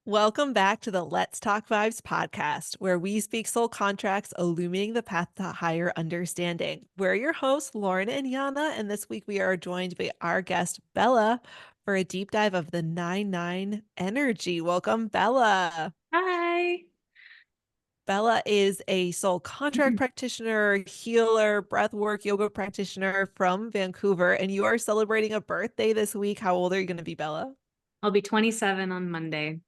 Welcome back to the Let's Talk Vibes podcast, where we speak soul contracts, illuminating the path to higher understanding. We're your hosts, Lauren and Yiannah, and this week we are joined by our guest, Bella, for a deep dive of the 9-9 energy. Welcome, Bella. Hi. Bella is a soul contract practitioner, healer, breathwork, yoga practitioner from Vancouver, and you are celebrating a birthday this week. How old are you going to be, Bella? I'll be 27 on Monday.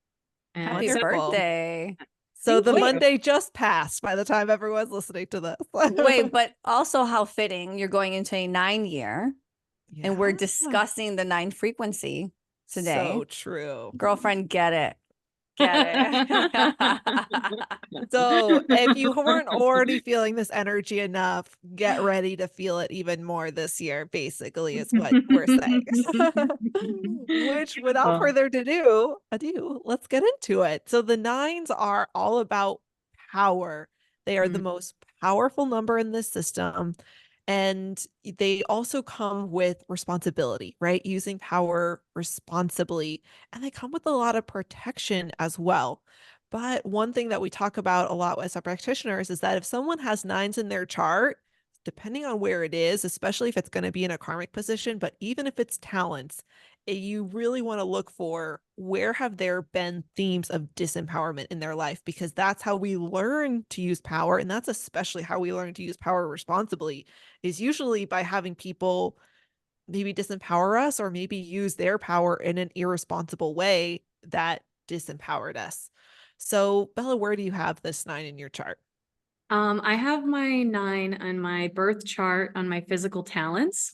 And Happy birthday. So Thank the you. Monday just passed by the time everyone's listening to this. Wait, but also how fitting you're going into a 9 year and we're discussing the 9 frequency today. So true. Girlfriend, get it. Get it. So if you weren't already feeling this energy enough, get ready to feel it even more this year, basically, is what we're saying. Which, without further ado, let's get into it. So the 9s are all about power. They are the most powerful number in this system. And they also come with responsibility, right? Using power responsibly. And they come with a lot of protection as well. But one thing that we talk about a lot as practitioners is that if someone has 9s in their chart, depending on where it is, especially if it's going to be in a karmic position, but even if it's talents, you really want to look for where have there been themes of disempowerment in their life, because that's how we learn to use power. And that's especially how we learn to use power responsibly, is usually by having people maybe disempower us or maybe use their power in an irresponsible way that disempowered us. So Bella, where do you have this 9 in your chart? I have my 9 on my birth chart on my physical talents.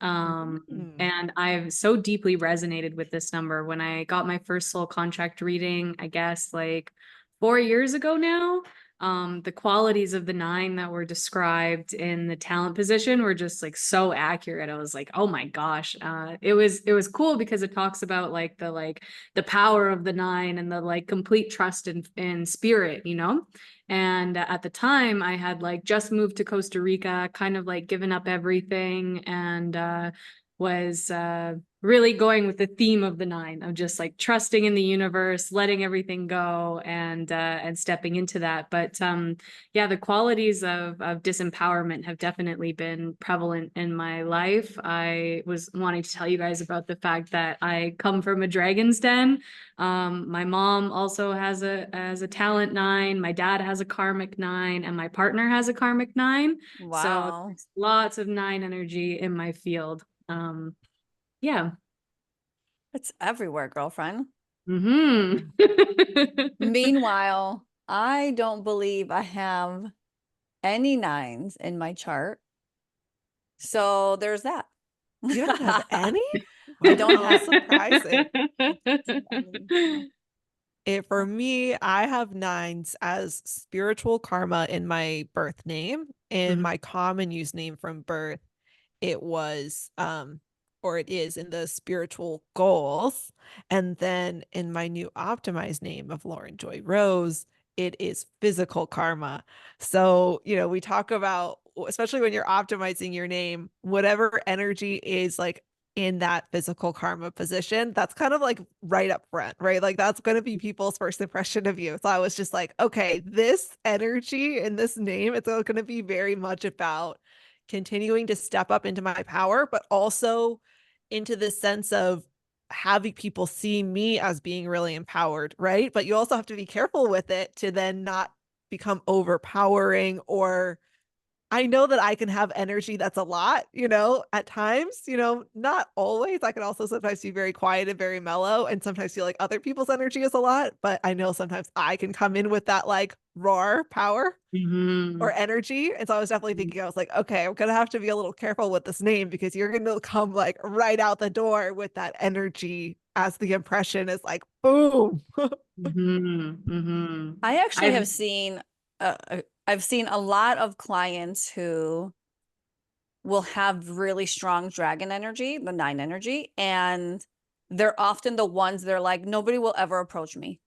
And I've so deeply resonated with this number. When I got my first soul contract reading, I guess like 4 years ago now, the qualities of the 9 that were described in the talent position were just like so accurate. I was like, oh my gosh. It was cool because it talks about the power of the 9 and the like complete trust in spirit, you know? And at the time I had like just moved to Costa Rica, kind of like given up everything, and was really going with the theme of the 9 of just like trusting in the universe, letting everything go, and stepping into that. But yeah, the qualities of disempowerment have definitely been prevalent in my life. I was wanting to tell you guys about the fact that I come from a dragon's den. My mom also has a talent 9, my dad has a karmic 9, and my partner has a karmic 9. Wow. So lots of 9 energy in my field. Yeah. It's everywhere, girlfriend. Mm-hmm. Meanwhile, I don't believe I have any 9s in my chart. So there's that. You don't have any? I don't have surprising. For me, I have 9s as spiritual karma in my birth name. In my common use name from birth, it was or it is in the spiritual goals. And then in my new optimized name of Lauren Joy Rose, it is physical karma. So, we talk about, especially when you're optimizing your name, whatever energy is like in that physical karma position, that's kind of like right up front, right? Like that's going to be people's first impression of you. So I was just like, okay, this energy in this name, it's going to be very much about continuing to step up into my power, but also into this sense of having people see me as being really empowered, right? But you also have to be careful with it to then not become overpowering. Or I know that I can have energy that's a lot, at times, not always. I can also sometimes be very quiet and very mellow and sometimes feel like other people's energy is a lot. But I know sometimes I can come in with that like raw power or energy. And so I was definitely thinking, I was like, okay, I'm going to have to be a little careful with this name because you're going to come like right out the door with that energy as the impression is like, boom. I actually have seen I've seen a lot of clients who will have really strong dragon energy, the 9 energy, and they're often the ones they're like, nobody will ever approach me.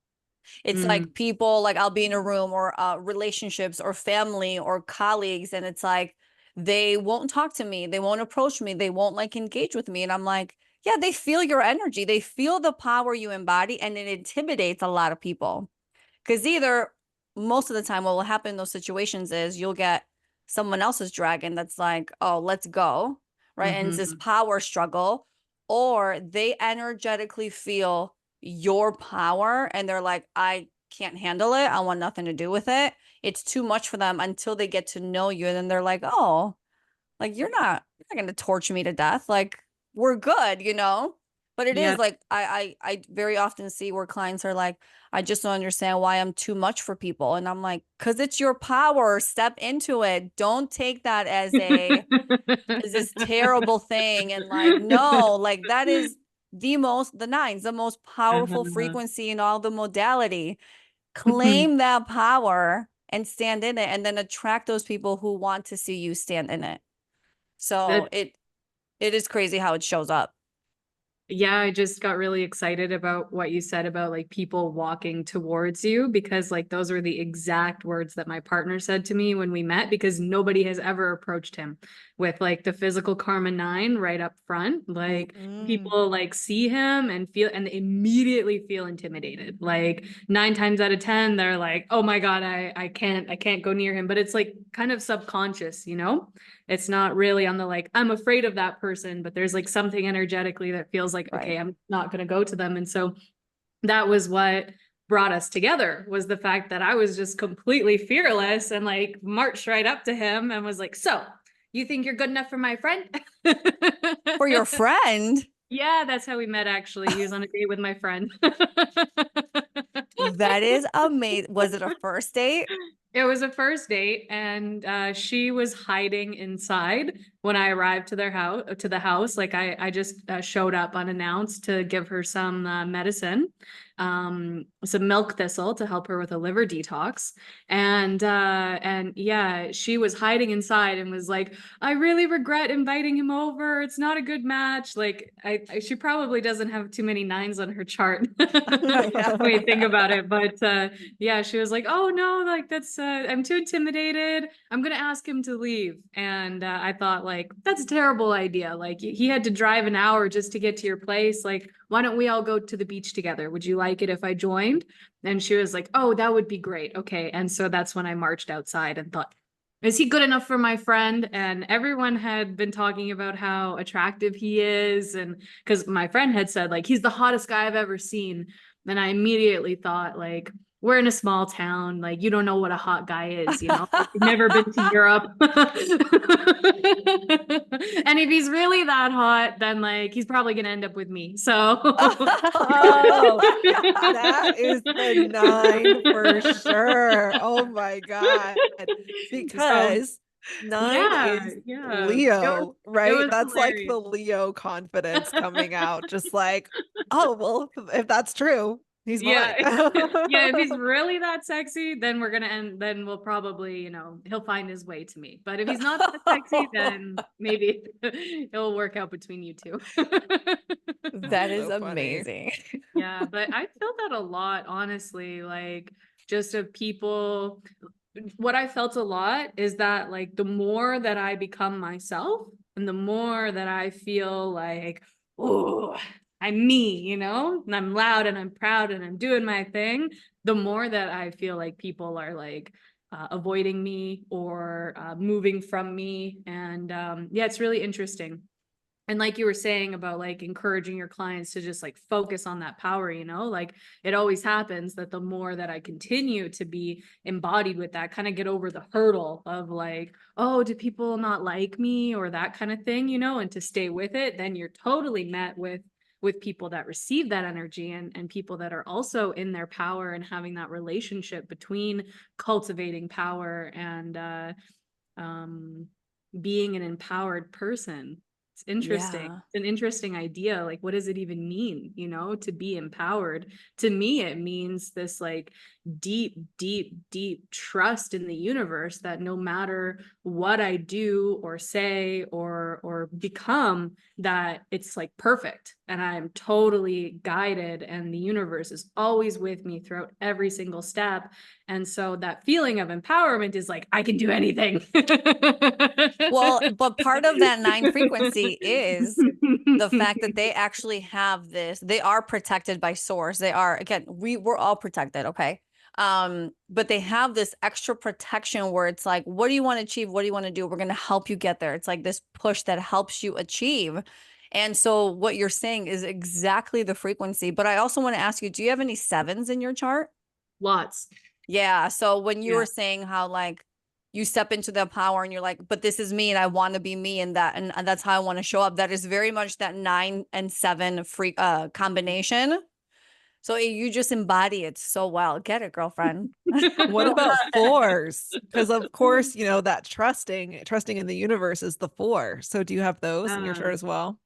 It's like people, like I'll be in a room or relationships or family or colleagues, and it's like they won't talk to me, they won't approach me, they won't like engage with me, and I'm like, yeah, they feel your energy. They feel the power you embody, and it intimidates a lot of people. Because either most of the time, what will happen in those situations is you'll get someone else's dragon that's like, oh, let's go, right? And it's this power struggle, or they energetically feel your power and they're like, I can't handle it. I want nothing to do with it. It's too much for them until they get to know you. And then they're like, oh, like you're not going to torture me to death. Like we're good, you know? But it Yeah. is like I very often see where clients are like, I just don't understand why I'm too much for people. And I'm like, because it's your power. Step into it. Don't take that as this terrible thing. And like, no, like that is the nines, the most powerful frequency in all the modality. Claim that power and stand in it, and then attract those people who want to see you stand in it. So That it is crazy how it shows up. Yeah, I just got really excited about what you said about like people walking towards you, because like those were the exact words that my partner said to me when we met, because nobody has ever approached him with like the physical karma 9 right up front. Like people like see him and immediately feel intimidated. Like 9 times out of 10, they're like, oh my God, I can't go near him. But it's like kind of subconscious, you know? It's not really on the like, I'm afraid of that person, but there's like something energetically that feels like, Right. okay, I'm not going to go to them. And so that was what brought us together, was the fact that I was just completely fearless and like marched right up to him and was like, so you think you're good enough for my friend? For your friend? Yeah, that's how we met, actually. He was on a date with my friend. That is amazing. Was it a first date? It was a first date, and she was hiding inside when I arrived to the house. Like I just showed up unannounced to give her some medicine, some milk thistle to help her with a liver detox. And yeah, she was hiding inside and was like, I really regret inviting him over. It's not a good match. Like she probably doesn't have too many 9s on her chart when you think about it. But yeah, she was like, oh no, like that's I'm too intimidated. I'm gonna ask him to leave. And I thought, like, that's a terrible idea. Like he had to drive an hour just to get to your place. Like, why don't we all go to the beach together? Would you like it if I joined? And she was like, oh, that would be great. Okay. And so that's when I marched outside and thought, is he good enough for my friend? And everyone had been talking about how attractive he is. And because my friend had said, like, he's the hottest guy I've ever seen. And I immediately thought, like, we're in a small town. Like, you don't know what a hot guy is, you know? Like, you've never been to Europe. And if he's really that hot, then like he's probably gonna end up with me. So Oh, that is the 9 for sure. Oh my God. Because 9 is yeah. Leo, It right? was That's like hilarious. the Leo confidence coming out. Just like, oh, well, if that's true, he's mine. Yeah. Yeah, if he's really that sexy, then we're gonna end, then we'll probably, you know, he'll find his way to me. But if he's not that sexy, then maybe it'll work out between you two. That is so funny. amazing. Yeah, but I felt that a lot, honestly, like just of people. What I felt a lot is that like the more that I become myself and the more that I feel like, oh, I'm me, you know, and I'm loud and I'm proud and I'm doing my thing, the more that I feel like people are like avoiding me or moving from me. And yeah, it's really interesting. And like you were saying about like encouraging your clients to just like focus on that power, you know, like it always happens that the more that I continue to be embodied with that, kind of get over the hurdle of like, oh, do people not like me or that kind of thing, you know, and to stay with it, then you're totally met with people that receive that energy, and people that are also in their power and having that relationship between cultivating power and being an empowered person. It's interesting. Yeah. It's an interesting idea. Like, what does it even mean, you know, to be empowered? To me, it means this like deep, deep, deep trust in the universe that no matter what I do or say or become, that it's like perfect and I'm totally guided and the universe is always with me throughout every single step. And so that feeling of empowerment is like, I can do anything. Well, but part of that 9 frequency is the fact that they actually have this, they are protected by source. They are, again, we're all protected, okay? But they have this extra protection where it's like, what do you want to achieve? What do you want to do? We're going to help you get there. It's like this push that helps you achieve. And so what you're saying is exactly the frequency. But I also want to ask you, do you have any 7s in your chart? Lots. Yeah. So when you Yeah. were saying how like you step into the power and you're like, but this is me and I want to be me and that, and that's how I want to show up. That is very much that 9 and 7 free combination. So you just embody it so well. Get it, girlfriend. What about 4s? Because of course, you know, that trusting in the universe is the 4. So do you have those in your chart as well?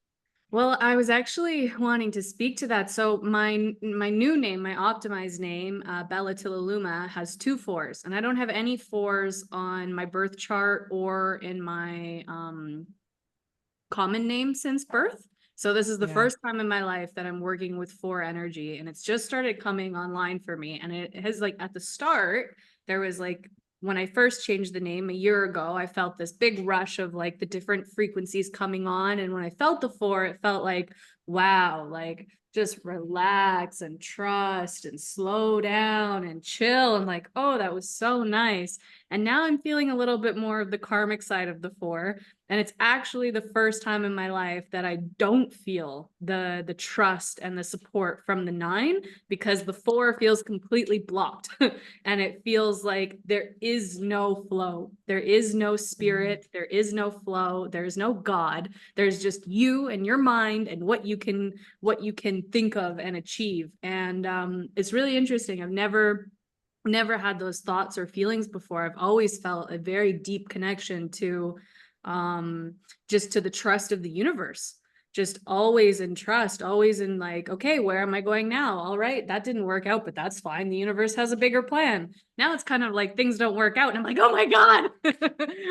Well, I was actually wanting to speak to that. So my new name, my optimized name, Bella Tilaluimah, has 2 4s, and I don't have any 4s on my birth chart or in my common name since birth. So this is the first time in my life that I'm working with 4 energy, and it's just started coming online for me. And it has, like, at the start, there was like, when I first changed the name a year ago, I felt this big rush of like the different frequencies coming on. And when I felt the 4, it felt like, wow, like just relax and trust and slow down and chill. And like, oh, that was so nice. And now I'm feeling a little bit more of the karmic side of the 4. And it's actually the first time in my life that I don't feel the trust and the support from the 9, because the 4 feels completely blocked. And it feels like there is no flow. There is no spirit. There is no flow. There's no God. There's just you and your mind and what you can think of and achieve. And it's really interesting. I've never had those thoughts or feelings before. I've always felt a very deep connection to just to the trust of the universe, just always in trust, always in like, okay, where am I going now? All right, that didn't work out, but that's fine. The universe has a bigger plan. Now it's kind of like things don't work out and I'm like, oh my God,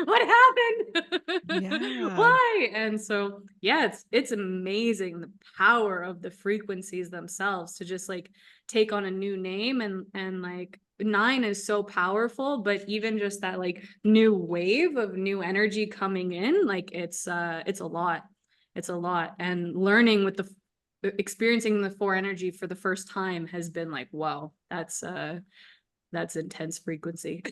what happened? Yeah. Why? And so, yeah, it's amazing the power of the frequencies themselves to just like take on a new name. And like 9 is so powerful, but even just that like new wave of new energy coming in, like it's a lot. It's a lot. And learning with experiencing the 4 energy for the first time has been like, wow, that's intense frequency.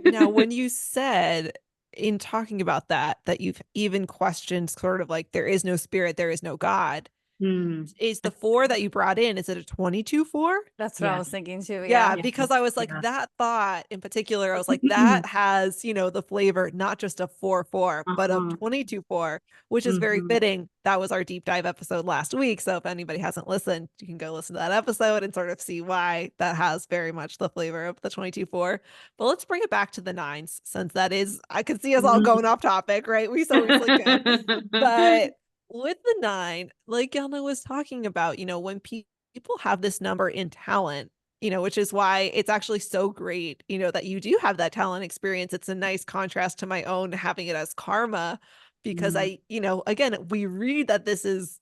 Now, when you said in talking about that you've even questioned sort of like there is no spirit, there is no God, is the 4 that you brought in, is it a 22-4? That's what I was thinking too. Yeah, Yeah. because I was like, that thought in particular, I was like, that has, you know, the flavor, not just of 4-4, but of 22-4, which is very fitting. That was our deep dive episode last week. So if anybody hasn't listened, you can go listen to that episode and sort of see why that has very much the flavor of the 22-4. But let's bring it back to the 9s, since that is, I could see us all going off topic, right? We so easily could. But with the 9, like Yiannah was talking about, you know, when people have this number in talent, you know, which is why it's actually so great, you know, that you do have that talent experience. It's a nice contrast to my own having it as karma, because I, you know, again, we read that this is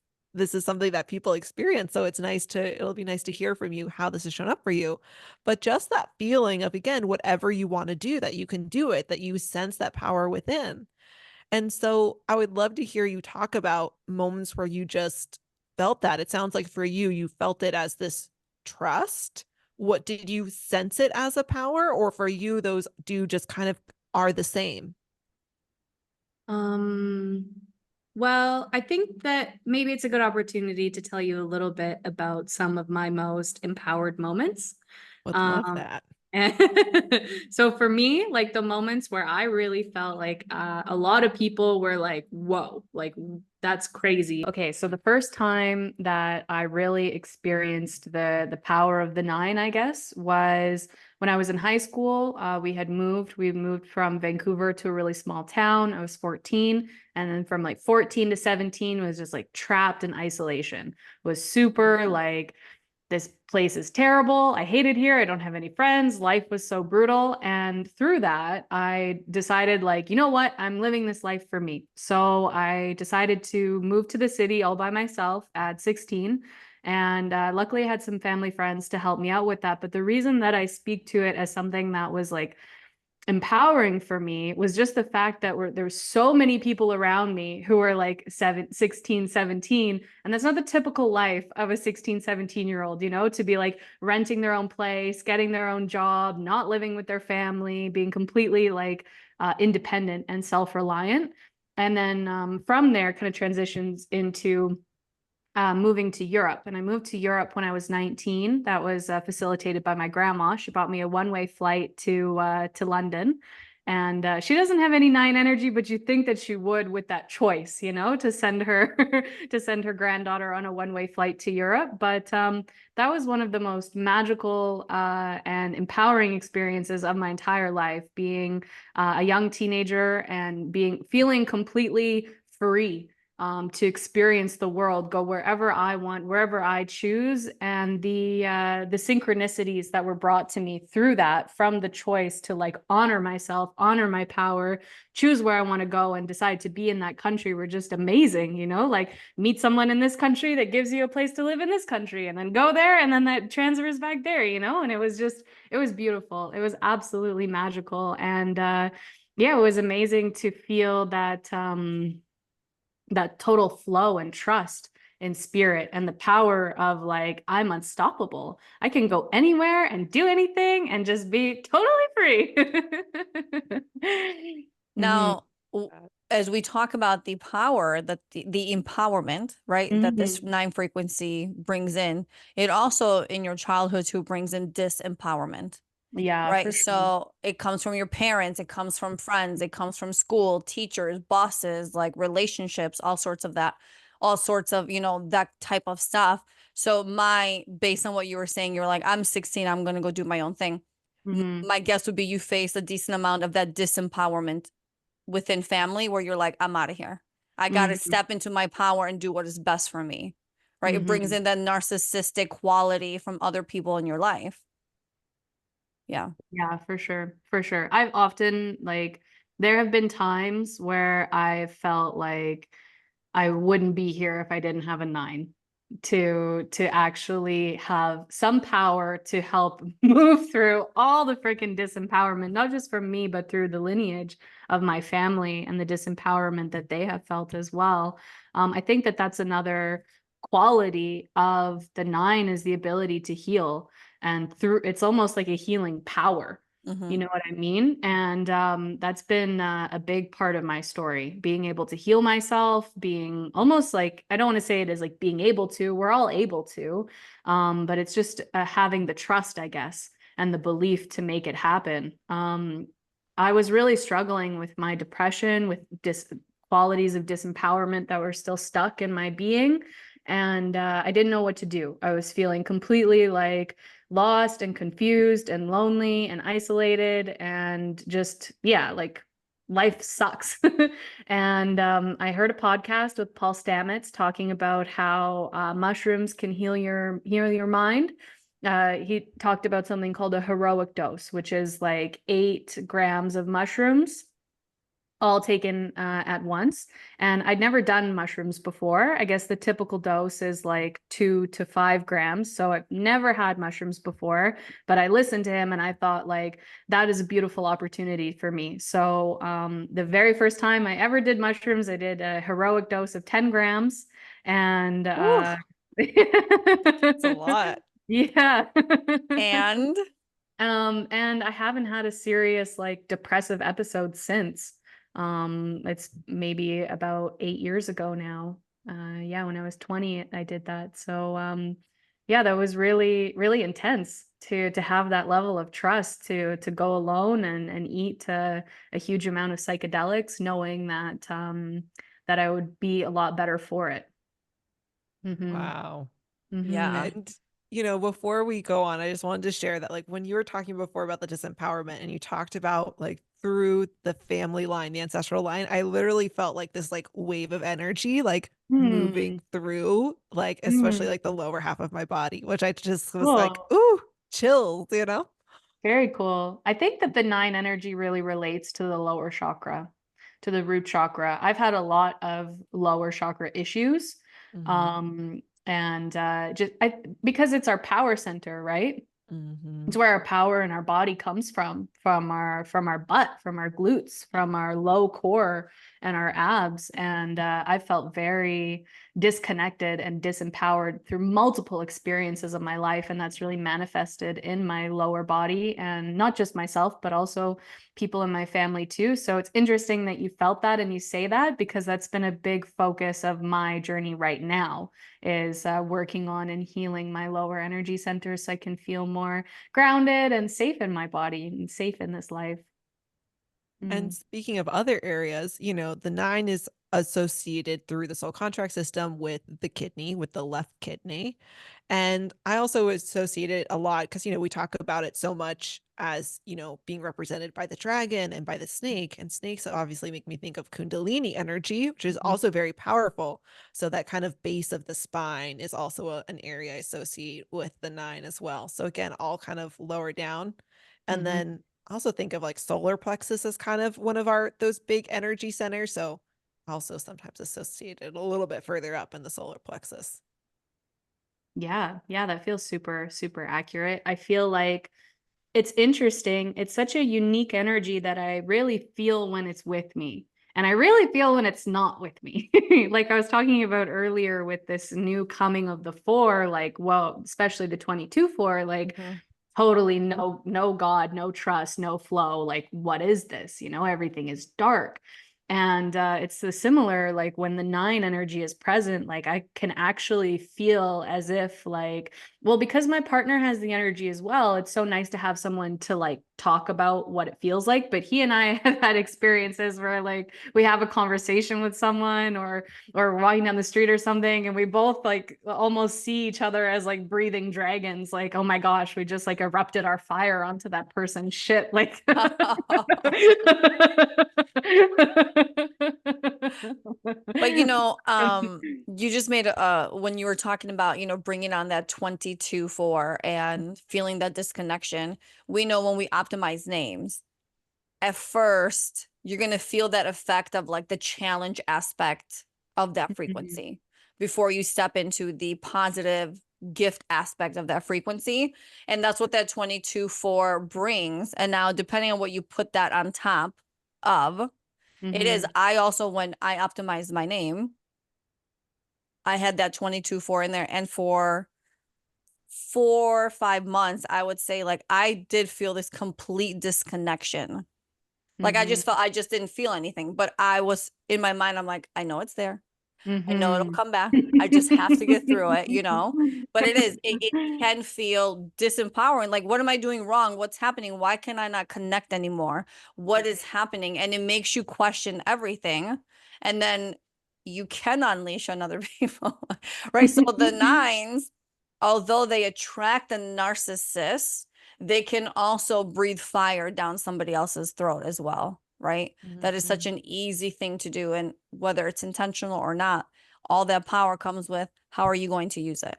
something that people experience. So it'll be nice to hear from you how this has shown up for you. But just that feeling of, again, whatever you want to do, that you can do it, that you sense that power within. And so I would love to hear you talk about moments where you just felt that. It sounds like for you, you felt it as this trust. What did you sense it as a power, or for you, those do just kind of are the same? Well, I think that maybe it's a good opportunity to tell you a little bit about some of my most empowered moments. Would love that. And so for me, like the moments where I really felt like a lot of people were like, whoa, like that's crazy. Okay, so the first time that I really experienced the power of the 9, I guess, was when I was in high school. We moved from Vancouver to a really small town. I was 14. And then from like 14 to 17 was just like trapped in isolation. Was super like this place is terrible. I hate it here. I don't have any friends. Life was so brutal. And through that, I decided, like, you know what? I'm living this life for me. So I decided to move to the city all by myself at 16. And luckily, I had some family friends to help me out with that. But the reason that I speak to it as something that was like empowering for me was just the fact that there's so many people around me who are like 16, 17. And that's not the typical life of a 16, 17-year-old, you know, to be like renting their own place, getting their own job, not living with their family, being completely like independent and self-reliant. And then from there kind of transitions into moving to Europe. And I moved to Europe when I was 19. That was facilitated by my grandma. She bought me a one-way flight to London. And she doesn't have any 9 energy, but you think that she would with that choice, you know, to send her to send her granddaughter on a one-way flight to Europe. But that was one of the most magical and empowering experiences of my entire life, being a young teenager and feeling completely free to experience the world, go wherever I want, wherever I choose, and the synchronicities that were brought to me through that, from the choice to like honor myself, honor my power, choose where I want to go, and decide to be in that country were just amazing. You know, like meet someone in this country that gives you a place to live in this country, and then go there, and then that transfers back there. You know, and it was beautiful. It was absolutely magical, and yeah, it was amazing to feel that. That total flow and trust in spirit, and the power of like, I'm unstoppable. I can go anywhere and do anything and just be totally free. Now, as we talk about the power, that the empowerment, right, that this 9 frequency brings in, it also in your childhood too brings in disempowerment. Yeah, right? for sure. So it comes from your parents, it comes from friends, it comes from school, teachers, bosses, like relationships, all sorts of that, all sorts of, you know, that type of stuff. So based on what you were saying, you're like, I'm 16, I'm going to go do my own thing. My guess would be you face a decent amount of that disempowerment within family, where you're like, I'm out of here. I got to step into my power and do what is best for me, right? It brings in that narcissistic quality from other people in your life. Yeah. Yeah, for sure. For sure. I've often like, there have been times where I felt like I wouldn't be here if I didn't have a 9 to actually have some power to help move through all the freaking disempowerment, not just from me, but through the lineage of my family and the disempowerment that they have felt as well. I think that that's another quality of the 9, is the ability to heal, and through it's almost like a healing power. You know what I mean? And that's been a big part of my story, being able to heal myself, being almost like, I don't want to say it as like being able to, we're all able to, but it's just having the trust, I guess, and the belief to make it happen. I was really struggling with my depression, with qualities of disempowerment that were still stuck in my being. And I didn't know what to do. I was feeling completely like lost and confused and lonely and isolated, and just, yeah, like life sucks. And I heard a podcast with Paul Stamets talking about how mushrooms can heal your mind. He talked about something called a heroic dose, which is like 8 grams of mushrooms all taken at once. And I'd never done mushrooms before. I guess the typical dose is like 2 to 5 grams. So I've never had mushrooms before, but I listened to him and I thought, like, that is a beautiful opportunity for me. So the very first time I ever did mushrooms, I did a heroic dose of 10 grams. And That's a lot. Yeah. And And I haven't had a serious like depressive episode since. It's maybe about 8 years ago now. Yeah, when I was 20, I did that. So yeah, that was really, really intense to have that level of trust, to go alone and eat a huge amount of psychedelics, knowing that that I would be a lot better for it. Wow. yeah. And, you know, before we go on, I just wanted to share that, like, when you were talking before about the disempowerment and you talked about like through the family line, the ancestral line, I literally felt like this like wave of energy like Hmm. moving through, like especially Hmm. like the lower half of my body, which I just was like, Cool. ooh, chills, you know? Very cool. I think that the nine energy really relates to the lower chakra, to the root chakra. I've had a lot of lower chakra issues. Mm-hmm. And just because it's our power center, right? Mm-hmm. It's where our power and our body comes from our butt, from our glutes, from our low core and our abs. And I felt very disconnected and disempowered through multiple experiences of my life, and that's really manifested in my lower body, and not just myself, but also people in my family too. So it's interesting that you felt that and you say that, because that's been a big focus of my journey right now, is working on and healing my lower energy centers so I can feel more grounded and safe in my body and safe in this life. And Mm. speaking of other areas, you know, the nine is associated through the soul contract system with the kidney, with the left kidney. And I also associate it a lot because, you know, we talk about it so much as, you know, being represented by the dragon and by the snake. And snakes obviously make me think of Kundalini energy, which is also very powerful. So that kind of base of the spine is also an area I associate with the nine as well. So again, all kind of lower down. And Mm-hmm. then I also think of like solar plexus as kind of one of our those big energy centers. So also sometimes associated a little bit further up in the solar plexus. Yeah, yeah, that feels super, super accurate. I feel like it's interesting. It's such a unique energy that I really feel when it's with me. And I really feel when it's not with me. Like I was talking about earlier with this new coming of the four, like, well, especially the 22 four, like Mhm. totally no God, no trust, no flow. Like, what is this? You know, everything is dark. And it's the similar, like when the nine energy is present, like I can actually feel as if like, well, because my partner has the energy as well, it's so nice to have someone to like talk about what it feels like. But he and I have had experiences where like we have a conversation with someone, or walking down the street or something, and we both like almost see each other as like breathing dragons, like, oh my gosh, we just like erupted our fire onto that person's shit, like. But you know, you just made when you were talking about, you know, bringing on that 22-4 and feeling that disconnection. We know when we optimize names, at first you're going to feel that effect of like the challenge aspect of that frequency before you step into the positive gift aspect of that frequency. And that's what that 22-4 brings. And now depending on what you put that on top of, it is. I also, when I optimized my name, I had that 22-4 in there. And for 4 or 5 months, I would say like I did feel this complete disconnection. Like I just felt I just didn't feel anything. But I was in my mind, I'm like, I know it's there. I know it'll come back. I just have to get through it, you know? But it can feel disempowering. Like, what am I doing wrong? What's happening? Why can I not connect anymore? What is happening? And it makes you question everything. And then you can unleash on other people, right? So the nines, although they attract the narcissist, they can also breathe fire down somebody else's throat as well, right? That is such an easy thing to do. And whether it's intentional or not, all that power comes with how are you going to use it?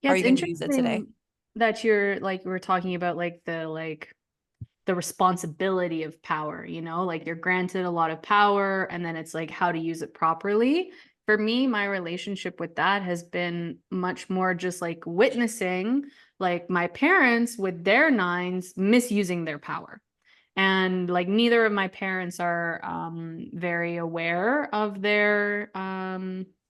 Yeah, How are it's you going to use it today? interesting that you're like, we're talking about like the responsibility of power, you know, like you're granted a lot of power, and then it's like how to use it properly. For me, my relationship with that has been much more just like witnessing like my parents with their nines misusing their power. And like neither of my parents are very aware of their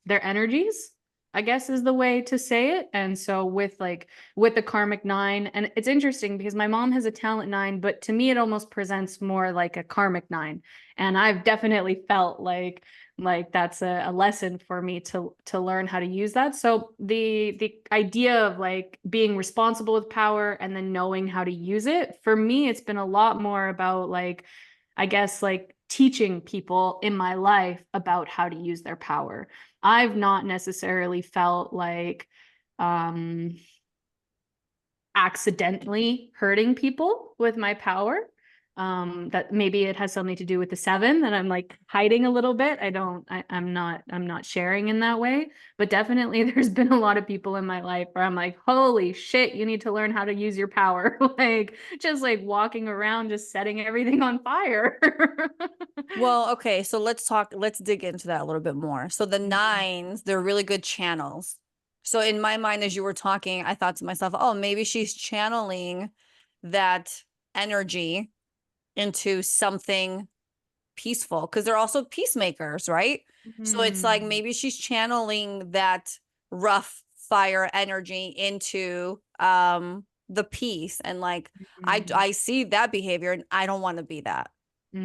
energies, I guess is the way to say it. And so with the karmic nine, and it's interesting because my mom has a talent nine, but to me it almost presents more like a karmic nine. And I've definitely felt like that's a lesson for me to learn how to use that. So the idea of like being responsible with power and then knowing how to use it, for me it's been a lot more about like, I guess, like teaching people in my life about how to use their power. I've not necessarily felt like accidentally hurting people with my power. that maybe it has something to do with the 7 that I'm like hiding a little bit. I'm not sharing in that way, but definitely there's been a lot of people in my life where I'm like, holy shit, you need to learn how to use your power. Like just like walking around, just setting everything on fire. Well, okay, so let's dig into that a little bit more. So the 9s, they're really good channels. So in my mind, as you were talking, I thought to myself, oh, maybe she's channeling that energy into something peaceful, because they're also peacemakers, right? So it's like maybe she's channeling that rough fire energy into the peace, and like I see that behavior and I don't want to be that.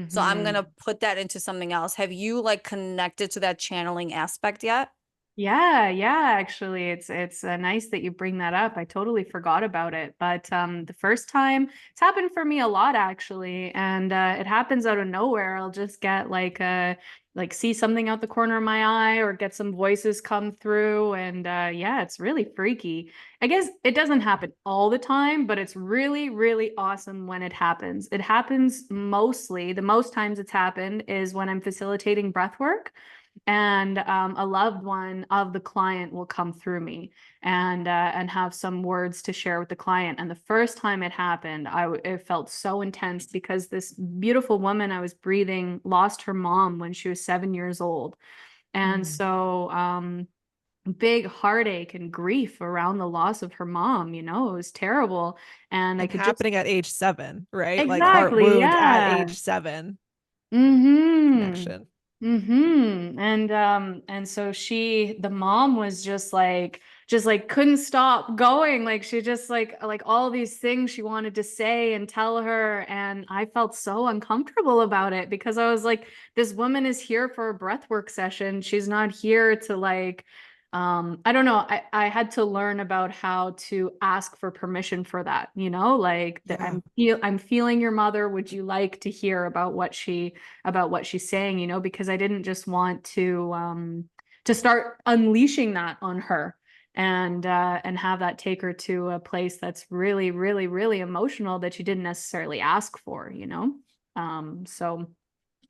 So I'm gonna put that into something else. Have you like connected to that channeling aspect yet? Yeah, actually, it's nice that you bring that up. I totally forgot about it. But the first time, it's happened for me a lot actually, and it happens out of nowhere. I'll just get like see something out the corner of my eye or get some voices come through, and yeah, it's really freaky. I guess it doesn't happen all the time, but it's really, really awesome when it happens. It happens mostly, the most times it's happened is when I'm facilitating breath work, and a loved one of the client will come through me and have some words to share with the client. And the first time it happened, it felt so intense because this beautiful woman I was breathing lost her mom when she was 7 years old. And so big heartache and grief around the loss of her mom, it was terrible. And I And could just happening at age 7, right? Like heart exactly, wound at yeah. age 7 Mm-hmm. connection. And so the mom was just like couldn't stop going. Like she just like all these things she wanted to say and tell her. And I felt so uncomfortable about it because I was like, this woman is here for a breathwork session. She's not here to like, I don't know. I had to learn about how to ask for permission for that, like that I'm feeling your mother. Would you like to hear about what she's saying, because I didn't just want to start unleashing that on her and have that take her to a place that's really, really, really emotional that she didn't necessarily ask for. So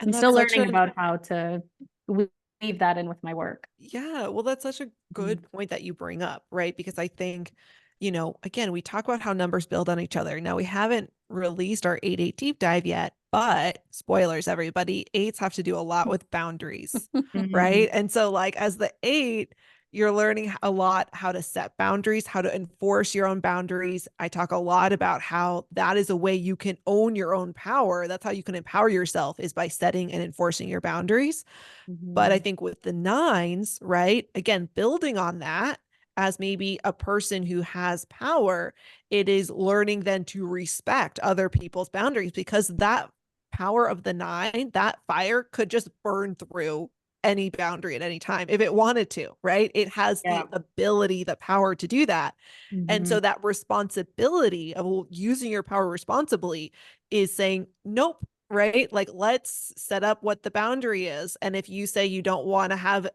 And I'm still that's such learning an about how to weave that in with my work. Yeah, well, that's such a good point that you bring up, right? Because I think, again, we talk about how numbers build on each other. Now, we haven't released our 8-8 deep dive yet, but spoilers, everybody, 8s have to do a lot with boundaries, right? And so, like, as the 8, you're learning a lot how to set boundaries, how to enforce your own boundaries. I talk a lot about how that is a way you can own your own power. That's how you can empower yourself, is by setting and enforcing your boundaries. But I think with the 9s, right, again, building on that as maybe a person who has power, it is learning then to respect other people's boundaries, because that power of the 9, that fire could just burn through any boundary at any time if it wanted to, right? It has Yeah. the ability, the power to do that. And Mm-hmm. so that responsibility of using your power responsibly is saying, nope, right? Like, let's set up what the boundary is. And if you say you don't want to have,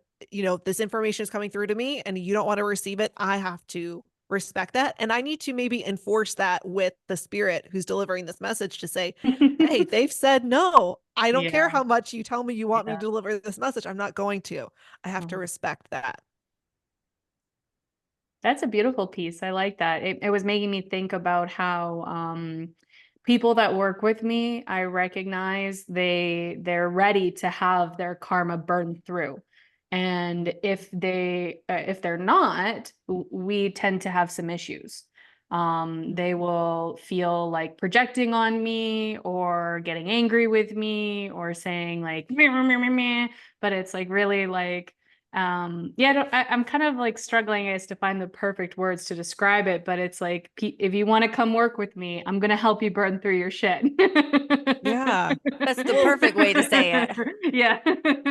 this information is coming through to me and you don't want to receive it, I have to respect that. And I need to maybe enforce that with the spirit who's delivering this message to say, hey, they've said no. I don't care Yeah. how much you tell me you want me Yeah. to deliver this message. I'm not going to. I have to Mhm. respect that. That's a beautiful piece. I like that. It was making me think about how people that work with me, I recognize they're ready to have their karma burned through. And if they're not, we tend to have some issues. They will feel like projecting on me or getting angry with me or saying like meh, meh, meh, meh, meh. But it's like really like yeah, I'm kind of like struggling as to find the perfect words to describe it, but it's like if you want to come work with me, I'm gonna help you burn through your shit. Yeah. That's the Well, perfect way to say it. Yeah.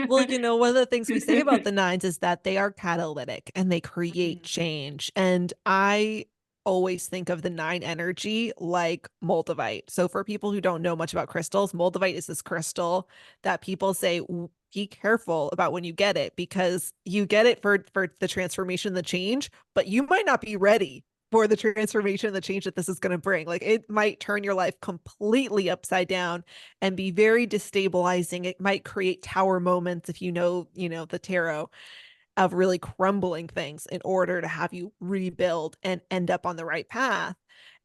Well, one of the things we say about the 9s is that they are catalytic and they create change. And I always think of the 9 energy like moldavite. So for people who don't know much about crystals, moldavite is this crystal that people say, be careful about when you get it, because you get it for the transformation, the change, but you might not be ready for the transformation, the change that this is going to bring. Like it might turn your life completely upside down and be very destabilizing. It might create tower moments if the tarot, of really crumbling things in order to have you rebuild and end up on the right path.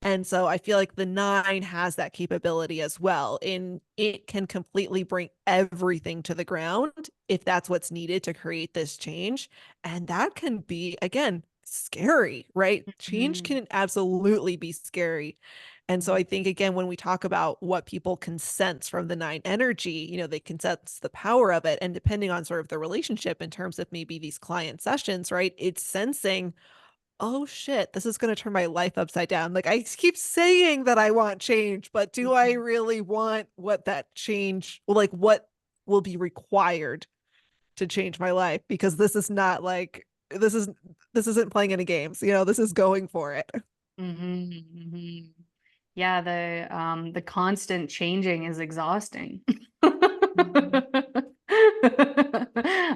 And so I feel like the 9 has that capability as well. In it can completely bring everything to the ground if that's what's needed to create this change. And that can be, again, scary, right? Change Mhm. can absolutely be scary. And so I think, again, when we talk about what people can sense from the 9 energy, they can sense the power of it. And depending on sort of the relationship in terms of maybe these client sessions, right? It's sensing, oh shit, this is going to turn my life upside down. Like I keep saying that I want change, but do I Mhm. really want what that change, like what will be required to change my life? Because this is not like, this isn't playing any games, this is going for it. Mhm. Mhm. Yeah, the constant changing is exhausting. Mhm.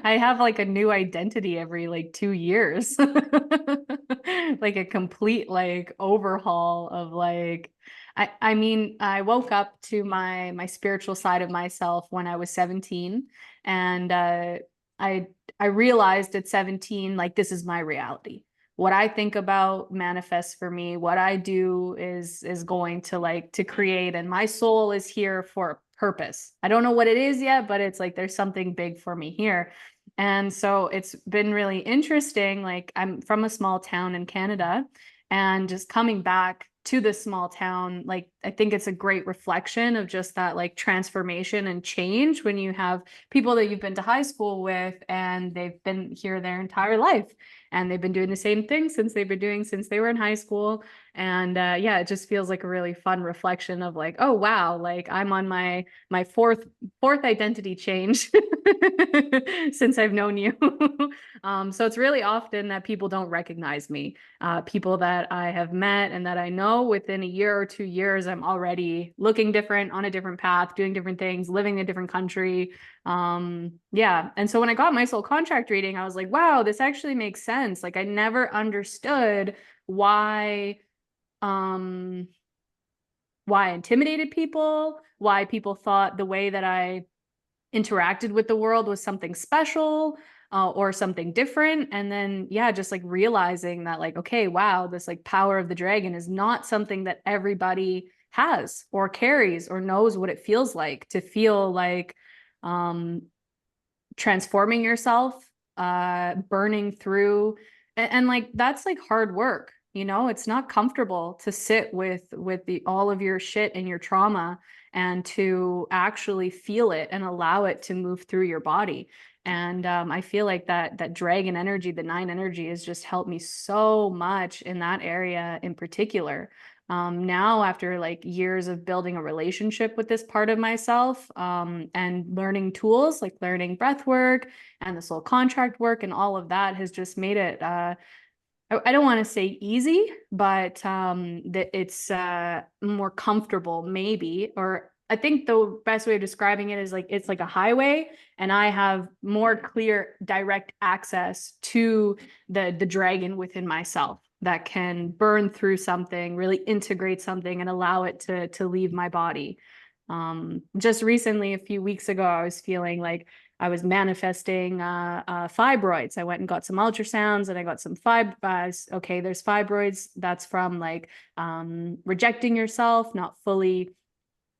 I have like a new identity every like 2 years. Like a complete like overhaul of like I mean, I woke up to my spiritual side of myself when I was 17, and I I realized at 17 like this is my reality. What I think about manifests for me. What I do is going to like to create, and my soul is here for a purpose. I don't know what it is yet, but it's like there's something big for me here. And so it's been really interesting. Like I'm from a small town in Canada, and just coming back to this small town, like I think it's a great reflection of just that like transformation and change when you have people that you've been to high school with and they've been here their entire life, and they've been doing the same thing since they've been doing since they were in high school. And yeah, it just feels like a really fun reflection of like, oh wow, like I'm on my fourth identity change since I've known you. So it's really often that people don't recognize me. People that I have met and that I know, within a year or 2 years, I'm already looking different, on a different path, doing different things, living in a different country. Yeah. And so when I got my soul contract reading, I was like, wow, this actually makes sense. Like I never understood um why I intimidated people, why people thought the way that I interacted with the world was something special, or something different. And then yeah, just like realizing that like, okay, wow, this like power of the dragon is not something that everybody has or carries or knows what it feels like to feel like um transforming yourself, burning through, and like that's like hard work. It's not comfortable to sit with the all of your shit and your trauma, and to actually feel it and allow it to move through your body. And I feel like that dragon energy, the 9 energy, has just helped me so much in that area in particular. Now, after like years of building a relationship with this part of myself, and learning tools like learning breath work and the soul contract work and all of that has just made it, I don't want to say easy, but that it's more comfortable maybe. Or I think the best way of describing it is like it's like a highway, and I have more clear, direct access to the dragon within myself that can burn through something, really integrate something, and allow it to leave my body. Just recently, a few weeks ago, I was feeling like I was manifesting fibroids. I went and got some ultrasounds, and I got some okay, there's fibroids. That's from like rejecting yourself, not fully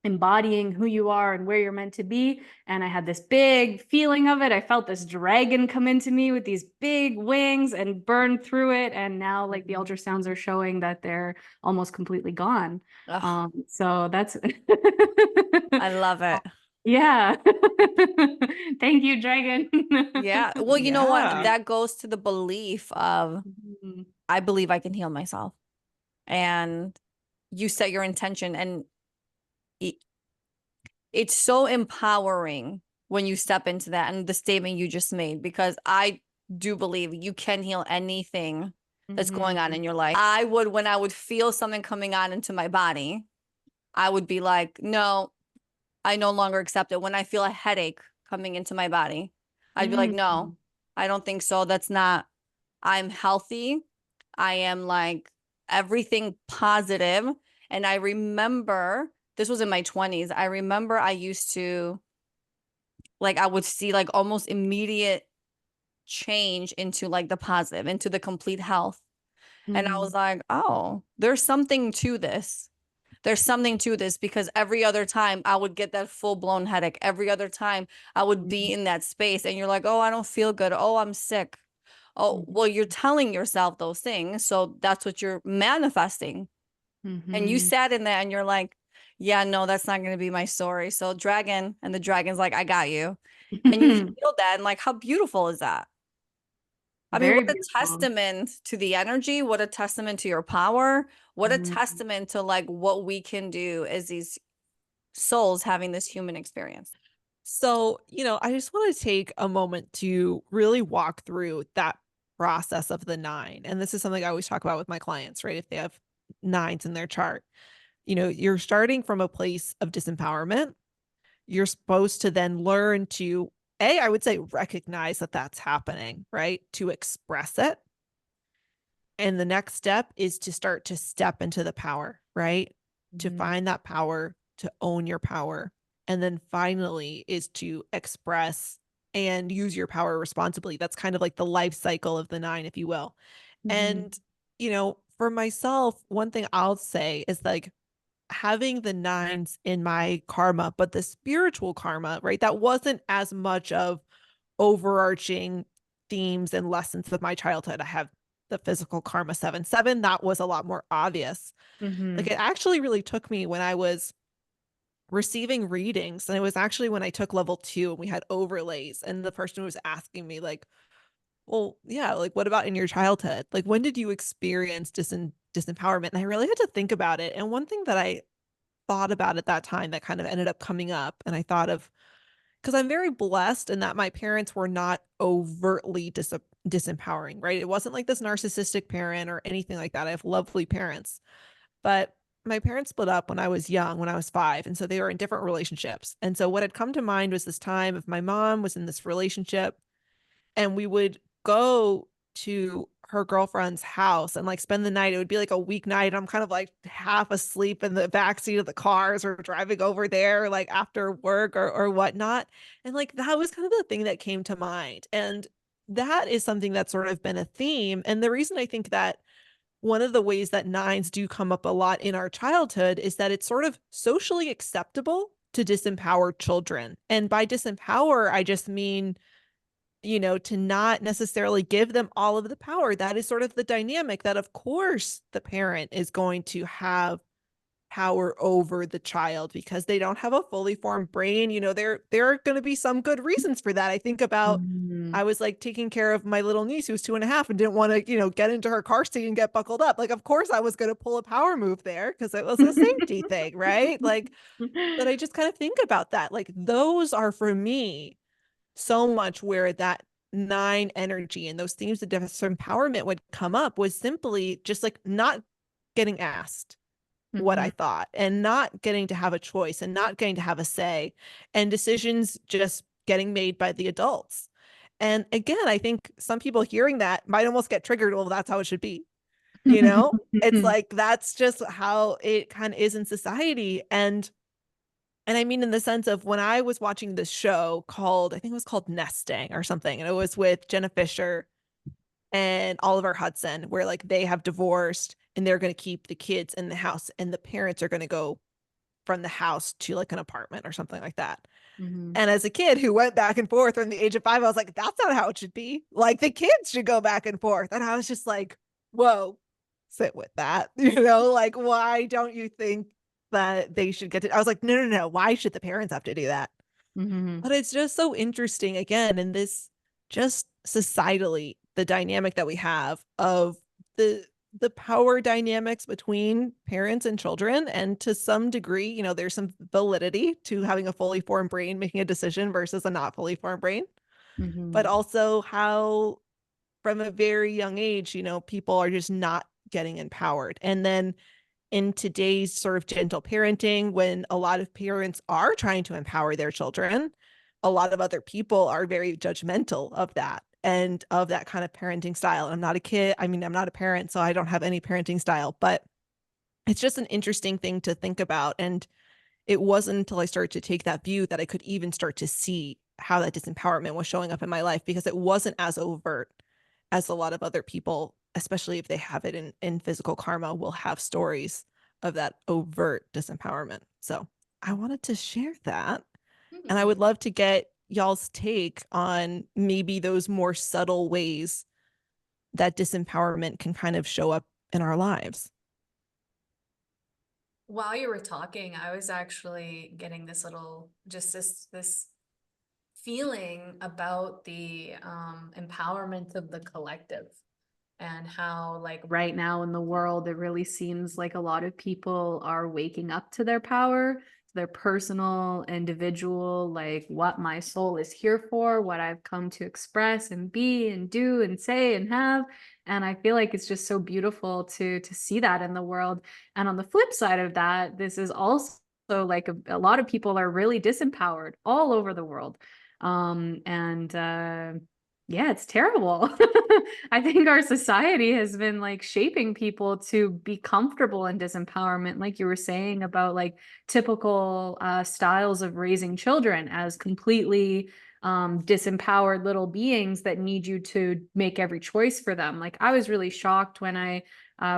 embodying who you are and where you're meant to be. And I had this big feeling of it. I felt this dragon come into me with these big wings and burn through it. And now like the ultrasounds are showing that they're almost completely gone. Ugh, So that's I love it. yeah. Thank you, dragon. Yeah. Well, you know what? Yeah. That goes to the belief of Mhm. I believe I can heal myself. And you set your intention, and it, it's so empowering when you step into that, and the statement you just made, because I do believe you can heal anything that's going on in Mhm. your life. When I would feel something coming on into my body, I would be like, no, I no longer accept it. When I feel a headache coming into my body, I'd be like, no, Mhm. I don't think so. That's not, I'm healthy. I am like everything positive. And I remember, this was in my 20s. I remember I used to, like, I would see like almost immediate change into like the positive, into the complete health. And I was like, oh, there's something to this. There's something to this, because every other time I would get that full blown headache. Every other time I would be in that space, and you're like, oh, I don't feel good. Oh, I'm sick. Oh, well, you're telling yourself those things. So that's what you're manifesting. And you sat in there and you're like, yeah, no, that's not going to be my story. So dragon, and the dragon's like, I got you. And you feel that. And like, how beautiful is that? I mean, Very what a beautiful. testament to the energy, what a testament to your power, what a testament to like what we can do as these souls having this human experience. So, I just want to take a moment to really walk through that process of the 9. And this is something I always talk about with my clients, right? If they have 9s in their chart, you're starting from a place of disempowerment. You're supposed to then learn to, I would say, recognize that that's happening, right? To express it. And the next step is to start to step into the power, right? To find that power, to own your power. And then finally is to express and use your power responsibly. That's kind of like the life cycle of the 9, if you will. And, for myself, one thing I'll say is like having the 9s in my karma, but the spiritual karma, right? That wasn't as much of overarching themes and lessons of my childhood. I have the physical karma 7/7. That was a lot more obvious. Like it actually really took me when I was receiving readings, and it was actually when I took level 2 and we had overlays, and the person was asking me like, well, yeah, like what about in your childhood? Like when did you experience disempowerment? And I really had to think about it. And one thing that I thought about at that time that kind of ended up coming up, and I thought of, because I'm very blessed in that my parents were not overtly disempowering, right? It wasn't like this narcissistic parent or anything like that. I have lovely parents, but my parents split up when I was young, when I was 5. And so they were in different relationships. And so what had come to mind was this time of my mom was in this relationship, and we would go to her girlfriend's house and like spend the night. It would be like a weeknight. And I'm kind of like half asleep in the backseat of the cars or driving over there like after work or whatnot. And like that was kind of the thing that came to mind. And that is something that's sort of been a theme. And the reason I think that one of the ways that 9s do come up a lot in our childhood is that it's sort of socially acceptable to disempower children. And by disempower, I just mean to not necessarily give them all of the power. That is sort of the dynamic that, of course, the parent is going to have power over the child because they don't have a fully formed brain. There are going to be some good reasons for that. I think about, I was like taking care of my little niece who's 2.5 and didn't want to, get into her car seat and get buckled up. Like, of course I was going to pull a power move there because it was a safety thing, right? Like, but I just kind of think about that. Like, those are for me so much where that 9 energy and those themes of disempowerment would come up was simply just like not getting asked what I thought and not getting to have a choice and not getting to have a say, and decisions just getting made by the adults. And again, I think some people hearing that might almost get triggered. Well, that's how it should be. It's like, that's just how it kind of is in society. And I mean, in the sense of when I was watching this show called, I think it was called Nesting or something, and it was with Jenna Fisher and Oliver Hudson, where like they have divorced and they're going to keep the kids in the house and the parents are going to go from the house to like an apartment or something like that. And as a kid who went back and forth from the age of 5, I was like, that's not how it should be. Like the kids should go back and forth. And I was just like, whoa, sit with that. Like, why don't you think that they should get to, I was like, no. Why should the parents have to do that? But it's just so interesting again, in this just societally, the dynamic that we have of the power dynamics between parents and children. And to some degree, there's some validity to having a fully formed brain making a decision versus a not fully formed brain. But also how from a very young age, people are just not getting empowered. And then in today's sort of gentle parenting, when a lot of parents are trying to empower their children, a lot of other people are very judgmental of that end of that kind of parenting style. I'm not a kid. I mean, I'm not a parent, so I don't have any parenting style, but it's just an interesting thing to think about. And it wasn't until I started to take that view that I could even start to see how that disempowerment was showing up in my life, because it wasn't as overt as a lot of other people, especially if they have it in physical karma, will have stories of that overt disempowerment. So I wanted to share that. And I would love to get y'all's take on maybe those more subtle ways that disempowerment can kind of show up in our lives. While you were talking, I was actually getting this little, just this feeling about the empowerment of the collective, and how like right now in the world, it really seems like a lot of people are waking up to their power, to their personal, individual, like what my soul is here for, what I've come to express and be and do and say and have. And I feel like it's just so beautiful to see that in the world. And on the flip side of that, this is also like a lot of people are really disempowered all over the world. Yeah, it's terrible. I think our society has been like shaping people to be comfortable in disempowerment, like you were saying about like typical styles of raising children as completely disempowered little beings that need you to make every choice for them. Like I was really shocked when I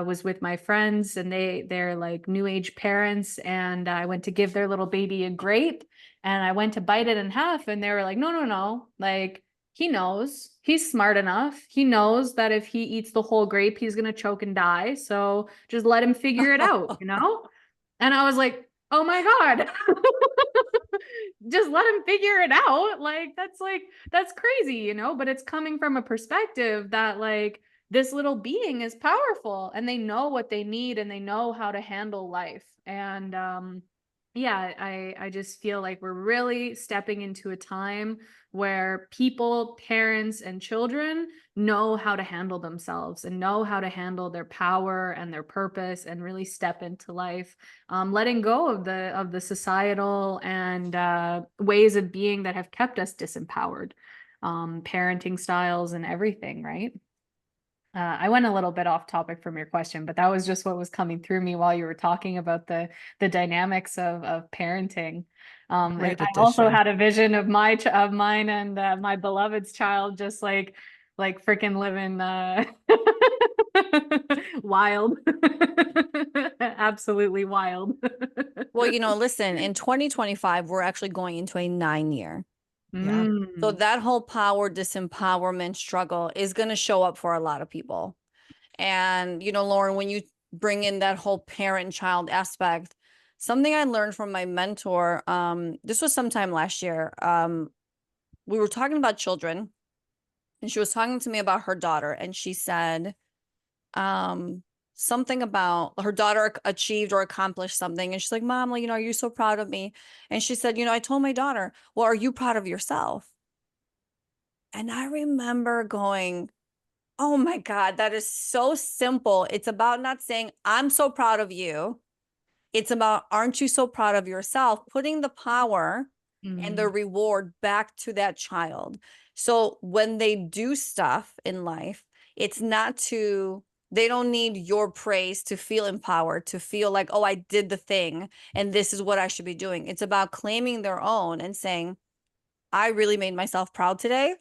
was with my friends and they're like new age parents, and I went to give their little baby a grape, and I went to bite it in half, and they were like, no, like he knows, he's smart enough. He knows that if he eats the whole grape, he's going to choke and die. So just let him figure it out, you know? And I was like, oh my God, just let him figure it out. That's crazy, you know? But it's coming from a perspective that like this little being is powerful and they know what they need and they know how to handle life. And, yeah, I just feel like we're really stepping into a time where people, parents, and children know how to handle themselves and know how to handle their power and their purpose and really step into life, letting go of the societal and ways of being that have kept us disempowered, parenting styles and everything, right? I went a little bit off topic from your question, but that was just what was coming through me while you were talking about the dynamics of parenting. Great I also addition. had a vision of mine and my beloved's child, just like freaking living wild, absolutely wild. Well, listen, in 2025, we're actually going into a 9 year. Yeah. So that whole power disempowerment struggle is going to show up for a lot of people. And, Lauren, when you bring in that whole parent child aspect, something I learned from my mentor, this was sometime last year. We were talking about children, and she was talking to me about her daughter, and she said, something about her daughter achieved or accomplished something. And she's like, Mom, well, are you so proud of me? And she said, I told my daughter, well, are you proud of yourself? And I remember going, oh my God, that is so simple. It's about not saying, I'm so proud of you. It's about, aren't you so proud of yourself? Putting the power and the reward back to that child. So when they do stuff in life, it's not they don't need your praise to feel empowered, to feel like, oh, I did the thing and this is what I should be doing. It's about claiming their own and saying, I really made myself proud today.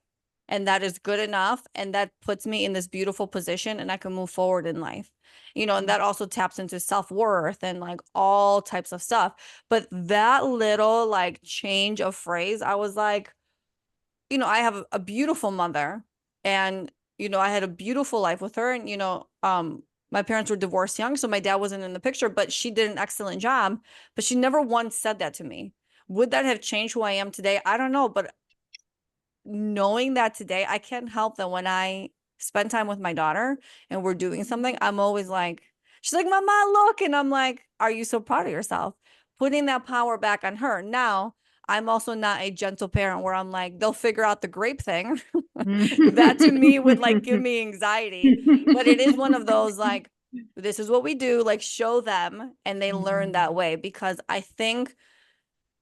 And that is good enough. And that puts me in this beautiful position and I can move forward in life. And that also taps into self-worth and like all types of stuff. But that little like change of phrase, I was like, I have a beautiful mother and, I had a beautiful life with her. And, my parents were divorced young, so my dad wasn't in the picture, but she did an excellent job. But she never once said that to me. Would that have changed who I am today? I don't know. But knowing that today, I can't help that when I spend time with my daughter and we're doing something, I'm always like, she's like, Mama, look. And I'm like, are you so proud of yourself? Putting that power back on her. Now, I'm also not a gentle parent where I'm like, they'll figure out the grape thing. That to me would like give me anxiety. But it is one of those like, this is what we do, like show them and they learn that way. Because I think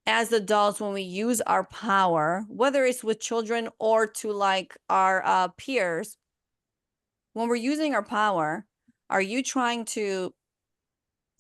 as adults, when we use our power, whether it's with children or to like our peers, when we're using our power, are you trying to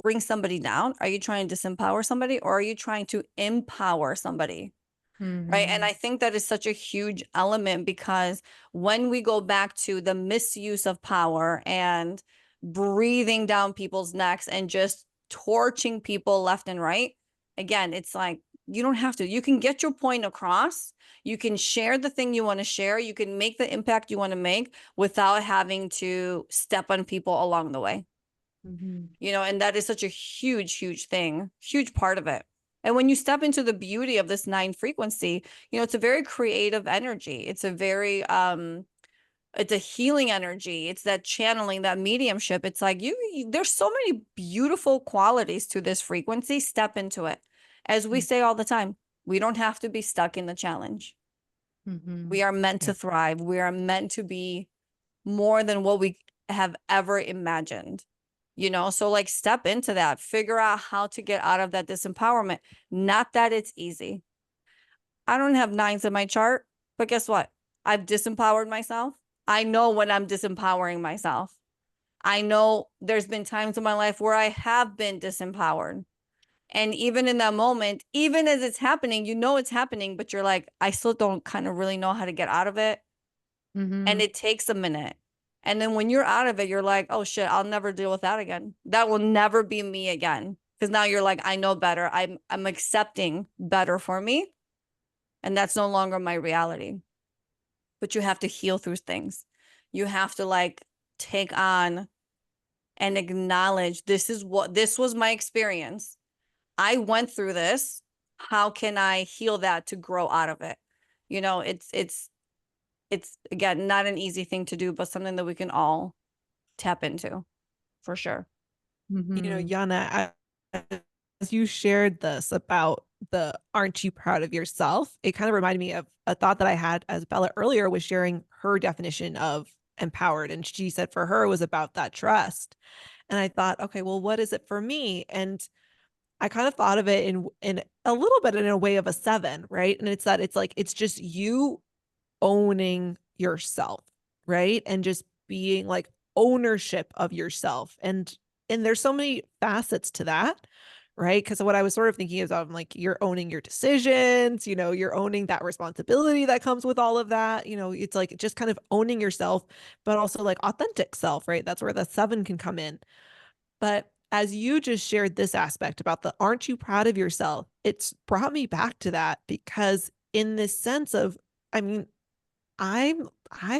bring somebody down? Are you trying to disempower somebody, or are you trying to empower somebody? Right. And I think that is such a huge element, because when we go back to the misuse of power and breathing down people's necks and just torching people left and right, again, it's like, you don't have to. You can get your point across. You can share the thing you want to share. You can make the impact you want to make without having to step on people along the way. You know, and that is such a huge, huge thing, huge part of it. And when you step into the beauty of this 9 frequency, you know, it's a very creative energy. It's a very, it's a healing energy. It's that channeling, that mediumship. It's like there's so many beautiful qualities to this frequency. Step into it. As we say all the time, we don't have to be stuck in the challenge. We are meant to thrive. We are meant to be more than what we have ever imagined. You know, so like step into that, figure out how to get out of that disempowerment. Not that it's easy. I don't have 9s in my chart, but guess what? I've disempowered myself. I know when I'm disempowering myself. I know there's been times in my life where I have been disempowered. And even in that moment, even as it's happening, you know it's happening, but you're like, I still don't kind of really know how to get out of it. And it takes a minute. And then when you're out of it, you're like, oh shit, I'll never deal with that again. That will never be me again. Because now you're like, I know better. I'm accepting better for me. And that's no longer my reality. But you have to heal through things. You have to like take on and acknowledge, this was my experience. I went through this. How can I heal that to grow out of it? You know, it's again, not an easy thing to do, but something that we can all tap into for sure. You know, Yiannah, as you shared this about the aren't you proud of yourself, it kind of reminded me of a thought that I had as Bella earlier was sharing her definition of empowered. And she said for her it was about that trust. And I thought, okay, well, what is it for me? And I kind of thought of it in a little bit in a way of a 7, right? And it's that it's like it's just you owning yourself, right? And just being like ownership of yourself. And there's so many facets to that, right? Because what I was sort of thinking is I'm like, you're owning your decisions, you know, you're owning that responsibility that comes with all of that. You know, it's like just kind of owning yourself, but also like authentic self, right? That's where the 7 can come in. But as you just shared this aspect about the aren't you proud of yourself, it's brought me back to that because in this sense of, I mean, I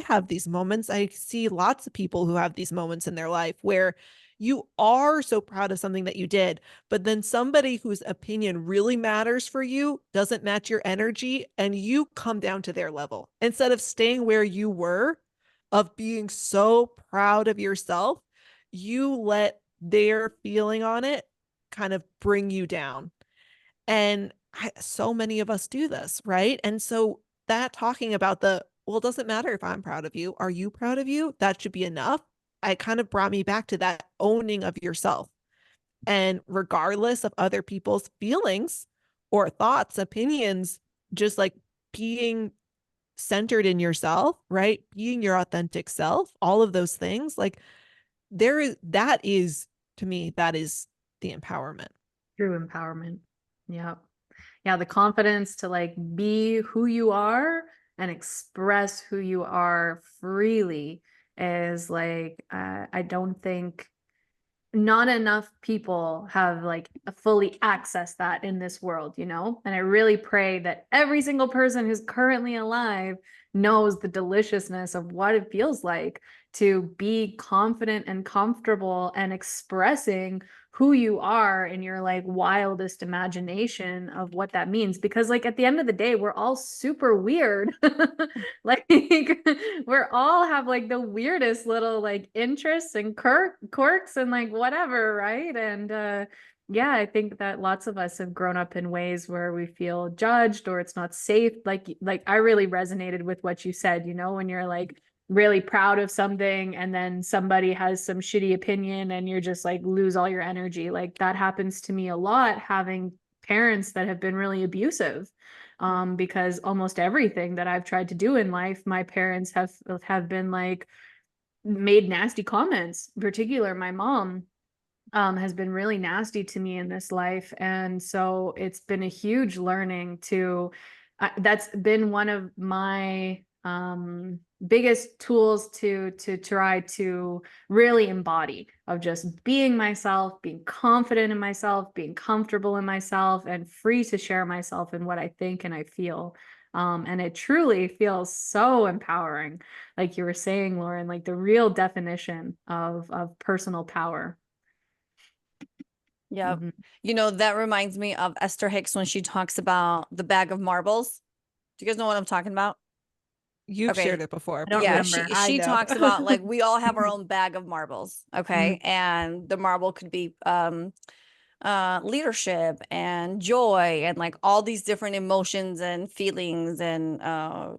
have these moments. I see lots of people who have these moments in their life where you are so proud of something that you did, but then somebody whose opinion really matters for you doesn't match your energy and you come down to their level instead of staying where you were of being so proud of yourself. You let their feeling on it kind of bring you down. And so many of us do this, right? And so that talking about well, it doesn't matter if I'm proud of you. Are you proud of you? That should be enough. It kind of brought me back to that owning of yourself. And regardless of other people's feelings or thoughts, opinions, just like being centered in yourself, right? Being your authentic self, all of those things, like that is to me, that is the empowerment. True empowerment. Yeah. Yeah. The confidence to like be who you are and express who you are freely is like, I don't think not enough people have like fully accessed that in this world, you know? And I really pray that every single person who's currently alive knows the deliciousness of what it feels like to be confident and comfortable and expressing who you are in your like wildest imagination of what that means. Because like at the end of the day, we're all super weird. Like we're all have like the weirdest little like interests and quirks and like whatever, right? And yeah, I think that lots of us have grown up in ways where we feel judged or it's not safe. Like I really resonated with what you said, you know, when you're like really proud of something and then somebody has some shitty opinion and you're just like lose all your energy. Like that happens to me a lot, having parents that have been really abusive. Because almost everything that I've tried to do in life, my parents have been like, made nasty comments. In particular, my mom has been really nasty to me in this life. And so it's been a huge learning to, that's been one of my biggest tools to try to really embody, of just being myself, being confident in myself, being comfortable in myself, and free to share myself and what I think and I feel. And it truly feels so empowering, like you were saying, Lauren, like the real definition of personal power. Yeah. Mhm. You know, that reminds me of Esther Hicks when she talks about the bag of marbles. Do you guys know what I'm talking about? You've Okay. shared it before, I but don't Yeah, yes, remember. I she know. talks about like we all have our own bag of marbles, okay? Mhm. And the marble could be leadership and joy and like all these different emotions and feelings and